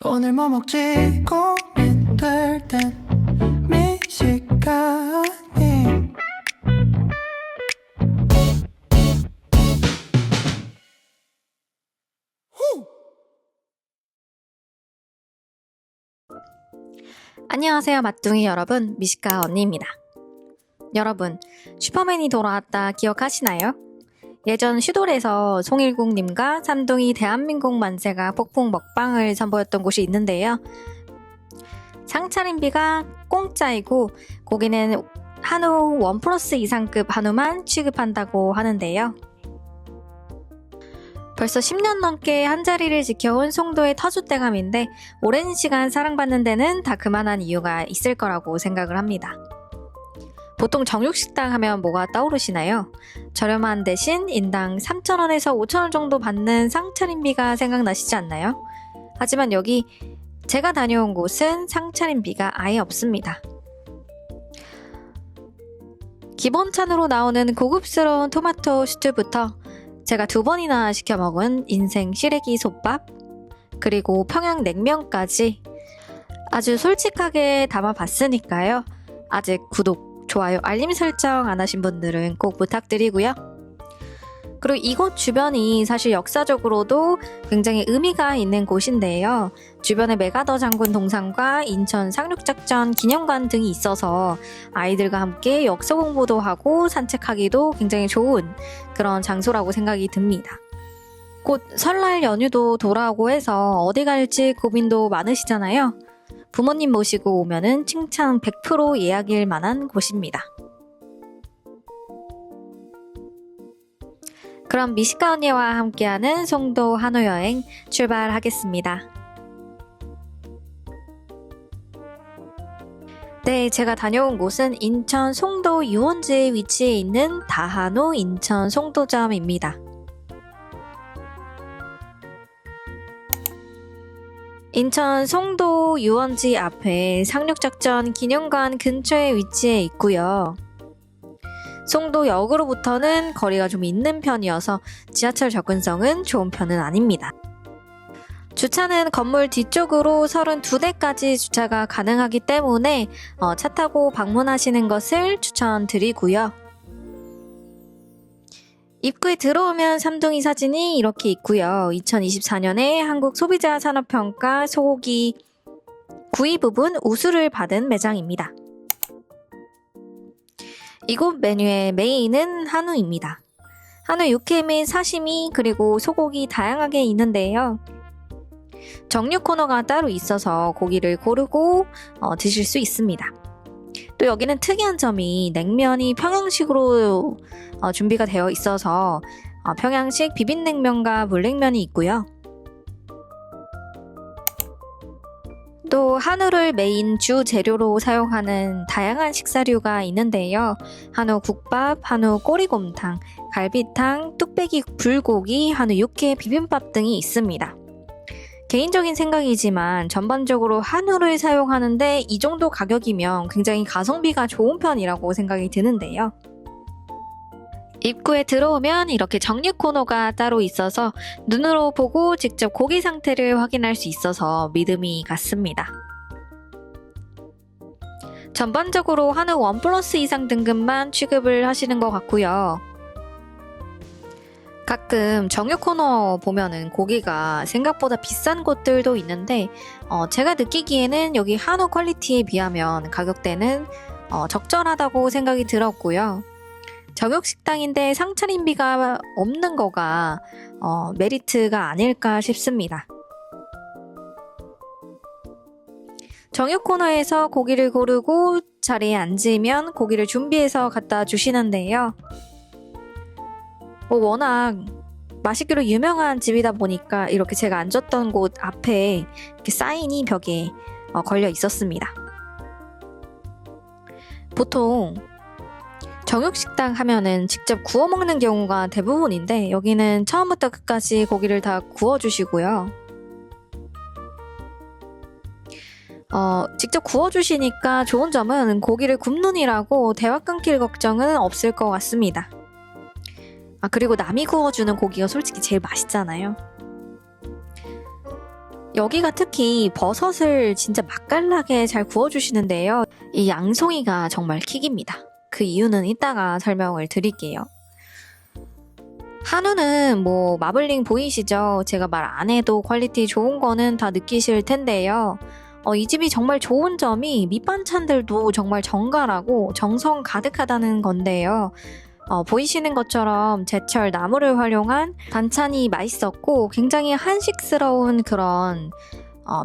오늘 뭐 먹지 고민될 땐 미식가님. 안녕하세요, 맛둥이 여러분. 미식가 언니입니다. 여러분, 슈퍼맨이 돌아왔다 기억하시나요? 예전 슈돌에서 송일국님과 삼둥이 대한민국 만세가 폭풍 먹방을 선보였던 곳이 있는데요. 상차림비가 공짜이고 고기는 한우 1플러스 이상급 한우만 취급한다고 하는데요. 벌써 10년 넘게 한자리를 지켜온 송도의 터줏대감인데 오랜 시간 사랑받는 데는 다 그만한 이유가 있을 거라고 생각을 합니다. 보통 정육식당 하면 뭐가 떠오르시나요? 저렴한 대신 인당 3,000원에서 5,000원 정도 받는 상차림비가 생각나시지 않나요? 하지만 여기 제가 다녀온 곳은 상차림비가 아예 없습니다. 기본 찬으로 나오는 고급스러운 토마토 스튜부터 제가 2번이나 시켜 먹은 인생 시래기 솥밥, 그리고 평양 냉면까지 아주 솔직하게 담아봤으니까요. 아직 구독, 좋아요, 알림 설정 안 하신 분들은 꼭 부탁드리고요. 그리고 이곳 주변이 사실 역사적으로도 굉장히 의미가 있는 곳인데요. 주변에 메가더 장군 동상과 인천 상륙작전 기념관 등이 있어서 아이들과 함께 역사 공부도 하고 산책하기도 굉장히 좋은 그런 장소라고 생각이 듭니다. 곧 설날 연휴도 돌아오고 해서 어디 갈지 고민도 많으시잖아요. 부모님 모시고 오면은 칭찬 100% 예약일 만한 곳입니다. 그럼 미식가 언니와 함께하는 송도 한우 여행 출발하겠습니다. 네, 제가 다녀온 곳은 인천 송도 유원지에 위치해 있는 다한우 인천 송도점입니다. 인천 송도 유원지 앞에 상륙작전 기념관 근처에 위치해 있고요. 송도역으로부터는 거리가 좀 있는 편이어서 지하철 접근성은 좋은 편은 아닙니다. 주차는 건물 뒤쪽으로 32대까지 주차가 가능하기 때문에 차 타고 방문하시는 것을 추천드리고요. 입구에 들어오면 삼둥이 사진이 이렇게 있고요. 2024년에 한국소비자산업평가 소고기 구이 부분 우수를 받은 매장입니다. 이곳 메뉴의 메인은 한우입니다. 한우 육회 및 사시미 그리고 소고기 다양하게 있는데요. 정육 코너가 따로 있어서 고기를 고르고 드실 수 있습니다. 또 여기는 특이한 점이 냉면이 평양식으로 준비가 되어 있어서 평양식 비빔냉면과 물냉면이 있고요. 또 한우를 메인 주 재료로 사용하는 다양한 식사류가 있는데요. 한우 국밥, 한우 꼬리곰탕, 갈비탕, 뚝배기 불고기, 한우 육회 비빔밥 등이 있습니다. 개인적인 생각이지만 전반적으로 한우를 사용하는데 이 정도 가격이면 굉장히 가성비가 좋은 편이라고 생각이 드는데요. 입구에 들어오면 이렇게 정육 코너가 따로 있어서 눈으로 보고 직접 고기 상태를 확인할 수 있어서 믿음이 갔습니다. 전반적으로 한우 1플러스 이상 등급만 취급을 하시는 것 같고요. 가끔 정육 코너 보면은 고기가 생각보다 비싼 곳들도 있는데 제가 느끼기에는 여기 한우 퀄리티에 비하면 가격대는 적절하다고 생각이 들었고요. 정육식당인데 상차림비가 없는 거가 메리트가 아닐까 싶습니다. 정육 코너에서 고기를 고르고 자리에 앉으면 고기를 준비해서 갖다 주시는데요. 워낙 맛있기로 유명한 집이다 보니까 이렇게 제가 앉았던 곳 앞에 이렇게 사인이 벽에 걸려 있었습니다. 보통 정육식당 하면은 직접 구워 먹는 경우가 대부분인데 여기는 처음부터 끝까지 고기를 다 구워주시고요. 직접 구워주시니까 좋은 점은 고기를 굽느니라고 대화 끊길 걱정은 없을 것 같습니다. 그리고 남이 구워주는 고기가 솔직히 제일 맛있잖아요. 여기가 특히 버섯을 진짜 맛깔나게 잘 구워주시는데요. 이 양송이가 정말 킥입니다. 그 이유는 이따가 설명을 드릴게요. 한우는 뭐 마블링 보이시죠? 제가 말 안 해도 퀄리티 좋은 거는 다 느끼실 텐데요. 이 집이 정말 좋은 점이 밑반찬들도 정말 정갈하고 정성 가득하다는 건데요. 보이시는 것처럼 제철 나물을 활용한 반찬이 맛있었고 굉장히 한식스러운 그런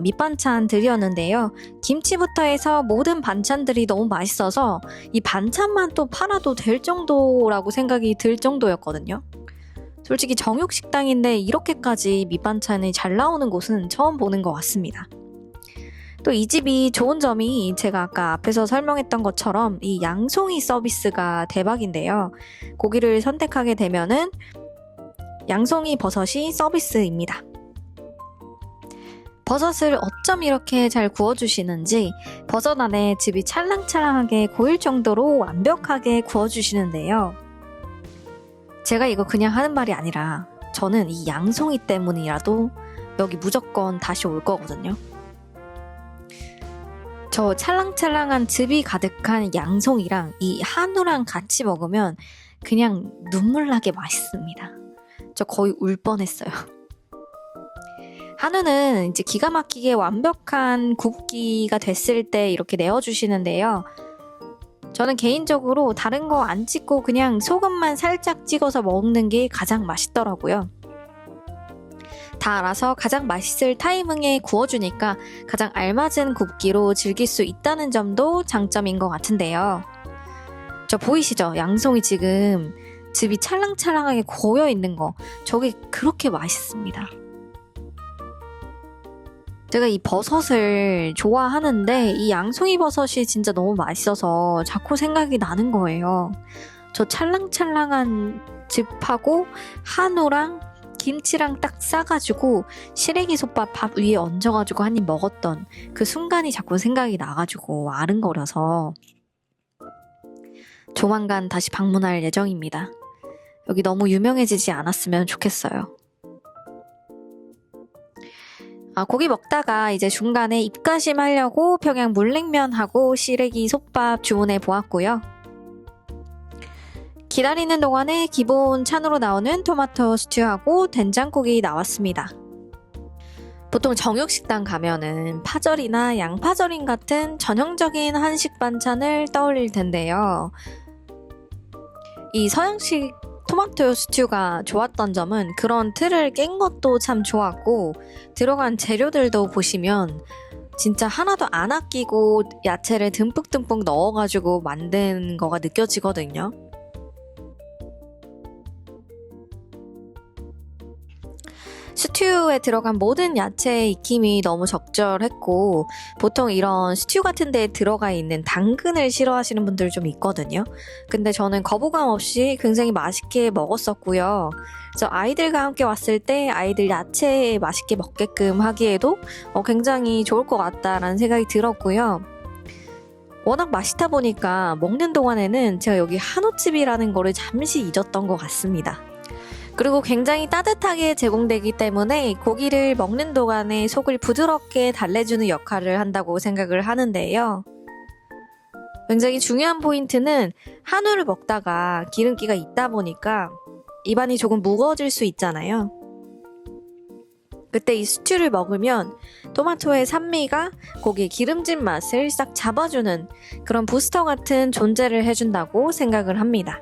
밑반찬들이었는데요. 김치부터 해서 모든 반찬들이 너무 맛있어서 이 반찬만 또 팔아도 될 정도라고 생각이 들 정도였거든요. 솔직히 정육식당인데 이렇게까지 밑반찬이 잘 나오는 곳은 처음 보는 것 같습니다. 또 이 집이 좋은 점이 제가 아까 앞에서 설명했던 것처럼 이 양송이 서비스가 대박인데요. 고기를 선택하게 되면은 양송이 버섯이 서비스입니다. 버섯을 어쩜 이렇게 잘 구워주시는지 버섯 안에 즙이 찰랑찰랑하게 고일 정도로 완벽하게 구워주시는데요. 제가 이거 그냥 하는 말이 아니라 저는 이 양송이 때문이라도 여기 무조건 다시 올 거거든요. 저 찰랑찰랑한 즙이 가득한 양송이랑 이 한우랑 같이 먹으면 그냥 눈물 나게 맛있습니다. 저 거의 울 뻔했어요. 한우는 이제 기가 막히게 완벽한 굽기가 됐을 때 이렇게 내어주시는데요. 저는 개인적으로 다른 거 안 찍고 그냥 소금만 살짝 찍어서 먹는 게 가장 맛있더라고요. 다 알아서 가장 맛있을 타이밍에 구워주니까 가장 알맞은 굽기로 즐길 수 있다는 점도 장점인 것 같은데요. 저 보이시죠? 양송이 지금 즙이 찰랑찰랑하게 고여 있는 거. 저게 그렇게 맛있습니다. 제가 이 버섯을 좋아하는데 이 양송이 버섯이 진짜 너무 맛있어서 자꾸 생각이 나는 거예요. 저 찰랑찰랑한 즙하고 한우랑 김치랑 딱 싸가지고 시래기 솥밥 밥 위에 얹어가지고 한 입 먹었던 그 순간이 자꾸 생각이 나가지고 아른거려서 조만간 다시 방문할 예정입니다. 여기 너무 유명해지지 않았으면 좋겠어요. 고기 먹다가 이제 중간에 입가심 하려고 평양 물냉면하고 시래기 솥밥 주문해 보았고요. 기다리는 동안에 기본 찬으로 나오는 토마토 스튜하고 된장국이 나왔습니다. 보통 정육식당 가면은 파절이나 양파절임 같은 전형적인 한식 반찬을 떠올릴 텐데요. 이 서양식 토마토 스튜가 좋았던 점은 그런 틀을 깬 것도 참 좋았고 들어간 재료들도 보시면 진짜 하나도 안 아끼고 야채를 듬뿍듬뿍 넣어가지고 만든 거가 느껴지거든요. 스튜에 들어간 모든 야채의 익힘이 너무 적절했고 보통 이런 스튜 같은 데에 들어가 있는 당근을 싫어하시는 분들 좀 있거든요. 근데 저는 거부감 없이 굉장히 맛있게 먹었었고요. 그래서 아이들과 함께 왔을 때 아이들 야채 맛있게 먹게끔 하기에도 굉장히 좋을 것 같다라는 생각이 들었고요. 워낙 맛있다 보니까 먹는 동안에는 제가 여기 한우집이라는 거를 잠시 잊었던 것 같습니다. 그리고 굉장히 따뜻하게 제공되기 때문에 고기를 먹는 동안에 속을 부드럽게 달래주는 역할을 한다고 생각을 하는데요. 굉장히 중요한 포인트는 한우를 먹다가 기름기가 있다 보니까 입안이 조금 무거워질 수 있잖아요. 그때 이 스튜를 먹으면 토마토의 산미가 고기의 기름진 맛을 싹 잡아주는 그런 부스터 같은 존재를 해준다고 생각을 합니다.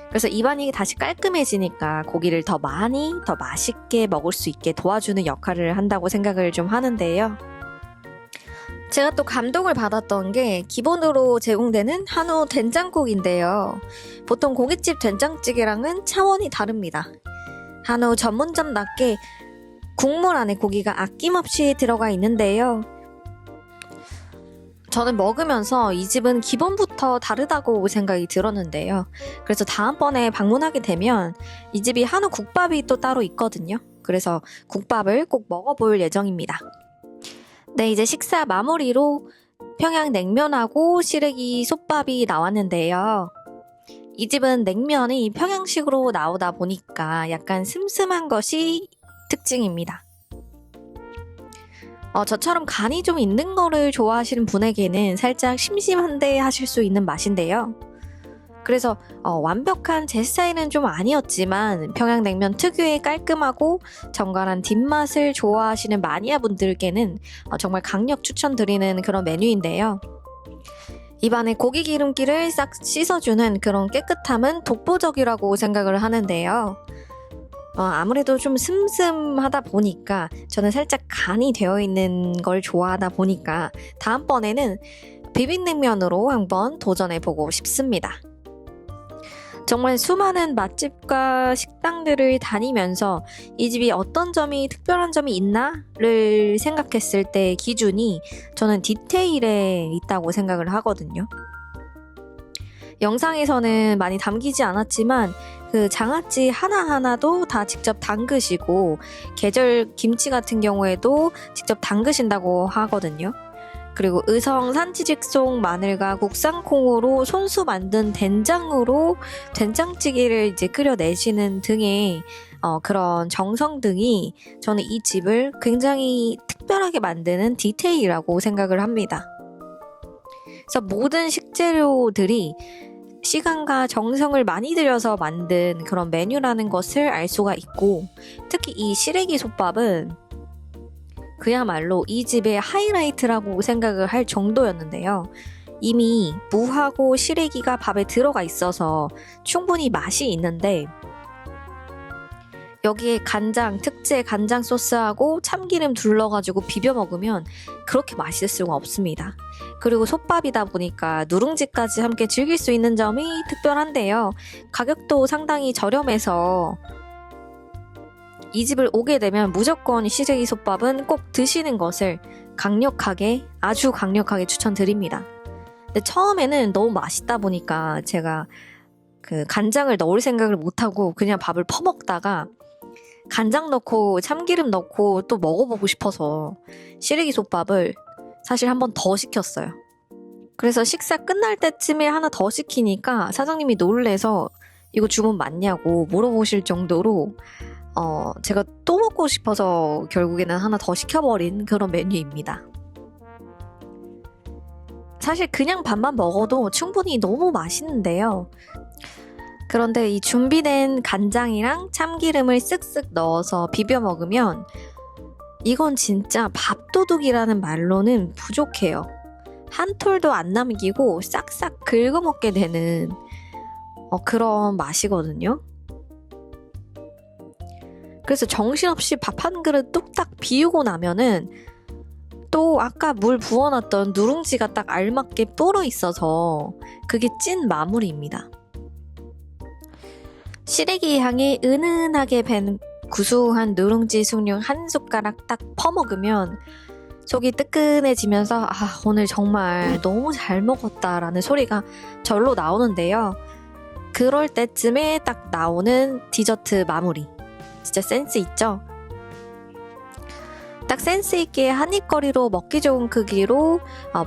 그래서 입안이 다시 깔끔해지니까 고기를 더 많이, 더 맛있게 먹을 수 있게 도와주는 역할을 한다고 생각을 좀 하는데요. 제가 또 감동을 받았던 게 기본으로 제공되는 한우 된장국인데요. 보통 고깃집 된장찌개랑은 차원이 다릅니다. 한우 전문점답게 국물 안에 고기가 아낌없이 들어가 있는데요. 저는 먹으면서 이 집은 기본부터 다르다고 생각이 들었는데요. 그래서 다음번에 방문하게 되면 이 집이 한우 국밥이 또 따로 있거든요. 그래서 국밥을 꼭 먹어볼 예정입니다. 네, 이제 식사 마무리로 평양 냉면하고 시래기 솥밥이 나왔는데요. 이 집은 냉면이 평양식으로 나오다 보니까 약간 슴슴한 것이 특징입니다. 저처럼 간이 좀 있는 거를 좋아하시는 분에게는 살짝 심심한데 하실 수 있는 맛인데요. 그래서 완벽한 제 스타일은 좀 아니었지만 평양냉면 특유의 깔끔하고 정갈한 뒷맛을 좋아하시는 마니아 분들께는 정말 강력 추천드리는 그런 메뉴인데요. 입안에 고기 기름기를 싹 씻어주는 그런 깨끗함은 독보적이라고 생각을 하는데요. 아무래도 좀 슴슴하다 보니까 저는 살짝 간이 되어 있는 걸 좋아하다 보니까 다음번에는 비빔냉면으로 한번 도전해보고 싶습니다. 정말 수많은 맛집과 식당들을 다니면서 이 집이 어떤 점이 특별한 점이 있나를 생각했을 때 기준이 저는 디테일에 있다고 생각을 하거든요. 영상에서는 많이 담기지 않았지만 그 장아찌 하나하나도 다 직접 담그시고 계절 김치 같은 경우에도 직접 담그신다고 하거든요. 그리고 의성 산지직송 마늘과 국산콩으로 손수 만든 된장으로 된장찌개를 이제 끓여내시는 등의 그런 정성 등이 저는 이 집을 굉장히 특별하게 만드는 디테일이라고 생각을 합니다. 그래서 모든 식재료들이 시간과 정성을 많이 들여서 만든 그런 메뉴라는 것을 알 수가 있고, 특히 이 시래기 솥밥은 그야말로 이 집의 하이라이트라고 생각을 할 정도였는데요. 이미 무하고 시래기가 밥에 들어가 있어서 충분히 맛이 있는데 여기에 간장, 특제 간장 소스하고 참기름 둘러가지고 비벼 먹으면 그렇게 맛있을 수가 없습니다. 그리고 솥밥이다 보니까 누룽지까지 함께 즐길 수 있는 점이 특별한데요. 가격도 상당히 저렴해서 이 집을 오게 되면 무조건 시래기 솥밥은 꼭 드시는 것을 아주 강력하게 추천드립니다. 근데 처음에는 너무 맛있다 보니까 제가 그 간장을 넣을 생각을 못하고 그냥 밥을 퍼먹다가 간장 넣고 참기름 넣고 또 먹어보고 싶어서 시래기 솥밥을 사실 한 번 더 시켰어요. 그래서 식사 끝날 때쯤에 하나 더 시키니까 사장님이 놀래서 이거 주문 맞냐고 물어보실 정도로 제가 또 먹고 싶어서 결국에는 하나 더 시켜버린 그런 메뉴입니다. 사실 그냥 밥만 먹어도 충분히 너무 맛있는데요. 그런데 이 준비된 간장이랑 참기름을 쓱쓱 넣어서 비벼 먹으면 이건 진짜 밥도둑이라는 말로는 부족해요. 한 톨도 안 남기고 싹싹 긁어먹게 되는 그런 맛이거든요. 그래서 정신없이 밥 한 그릇 뚝딱 비우고 나면은 또 아까 물 부어놨던 누룽지가 딱 알맞게 불어 있어서 그게 찐 마무리입니다. 시래기 향이 은은하게 밴 구수한 누룽지 숭늉 한 숟가락 딱 퍼먹으면 속이 뜨끈해지면서 오늘 정말 너무 잘 먹었다라는 소리가 절로 나오는데요. 그럴 때쯤에 딱 나오는 디저트 마무리. 진짜 센스 있죠? 딱 센스 있게 한입거리로 먹기 좋은 크기로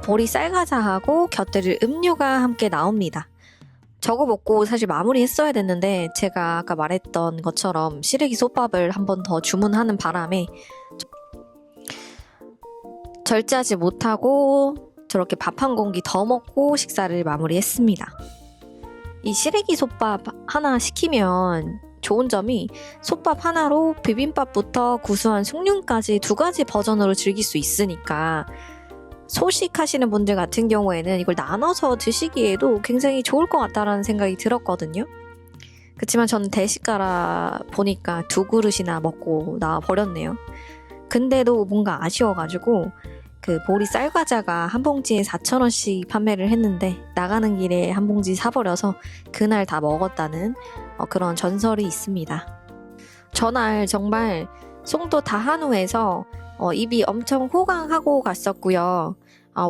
보리 쌀과자하고 곁들일 음료가 함께 나옵니다. 저거 먹고 사실 마무리 했어야 됐는데 제가 아까 말했던 것처럼 시래기 솥밥을 한 번 더 주문하는 바람에 절제하지 못하고 저렇게 밥 한 공기 더 먹고 식사를 마무리했습니다. 이 시래기 솥밥 하나 시키면 좋은 점이 솥밥 하나로 비빔밥부터 구수한 숭늉까지 두 가지 버전으로 즐길 수 있으니까 소식하시는 분들 같은 경우에는 이걸 나눠서 드시기에도 굉장히 좋을 것 같다라는 생각이 들었거든요. 그렇지만 저는 대식가라 보니까 두 그릇이나 먹고 나와 버렸네요. 근데도 뭔가 아쉬워가지고 그 보리 쌀과자가 한 봉지에 4,000원씩 판매를 했는데 나가는 길에 한 봉지 사버려서 그날 다 먹었다는 그런 전설이 있습니다. 전날 정말 송도 다한우에서 입이 엄청 호강하고 갔었고요.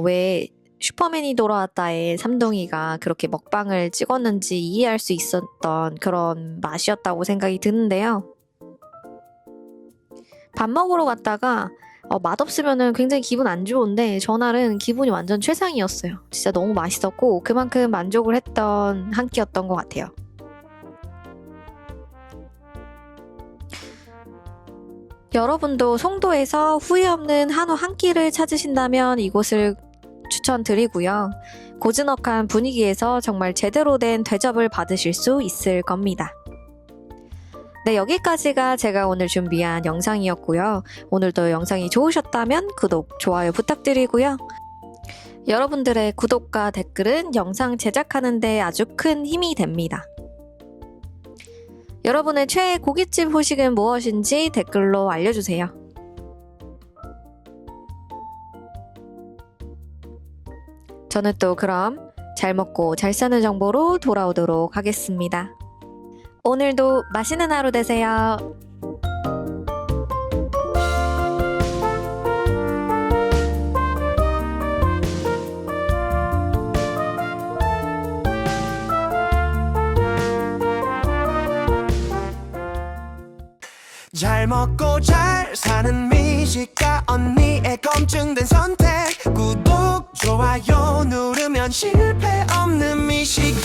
왜 슈퍼맨이 돌아왔다에 삼동이가 그렇게 먹방을 찍었는지 이해할 수 있었던 그런 맛이었다고 생각이 드는데요. 밥 먹으러 갔다가 맛없으면은 굉장히 기분 안 좋은데 전날은 기분이 완전 최상이었어요. 진짜 너무 맛있었고 그만큼 만족을 했던 한 끼였던 것 같아요. 여러분도 송도에서 후회 없는 한우 한 끼를 찾으신다면 이곳을 추천드리고요. 고즈넉한 분위기에서 정말 제대로 된 대접을 받으실 수 있을 겁니다. 네, 여기까지가 제가 오늘 준비한 영상이었고요. 오늘도 영상이 좋으셨다면 구독, 좋아요 부탁드리고요. 여러분들의 구독과 댓글은 영상 제작하는 데 아주 큰 힘이 됩니다. 여러분의 최애 고깃집 후식은 무엇인지 댓글로 알려주세요. 저는 또 그럼 잘 먹고 잘 사는 정보로 돌아오도록 하겠습니다. 오늘도 맛있는 하루 되세요. 잘 먹고 잘 사는 미식가 언니의 검증된 선택 구독 좋아요 누르면 실패 없는 미식